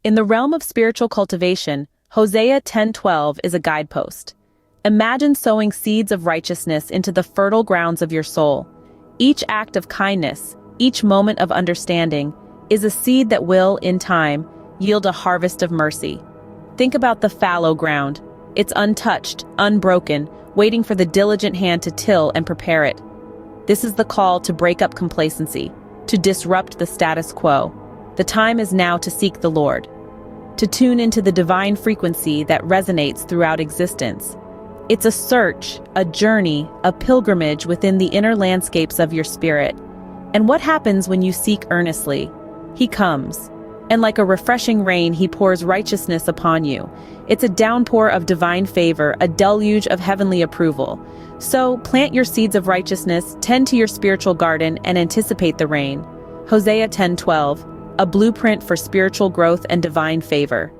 In the realm of spiritual cultivation, Hosea 10:12 is a guidepost. Imagine sowing seeds of righteousness into the fertile grounds of your soul. Each act of kindness, each moment of understanding, is a seed that will, in time, yield a harvest of mercy. Think about the fallow ground. It's untouched, unbroken, waiting for the diligent hand to till and prepare it. This is the call to break up complacency, to disrupt the status quo. The time is now to seek the Lord, to tune into the divine frequency that resonates throughout existence. It's a search, a journey, a pilgrimage within the inner landscapes of your spirit. And what happens when you seek earnestly? He comes, and like a refreshing rain, he pours righteousness upon you. It's a downpour of divine favor, a deluge of heavenly approval. So, plant your seeds of righteousness, tend to your spiritual garden, and anticipate the rain. Hosea 10:12, a blueprint for spiritual growth and divine favor.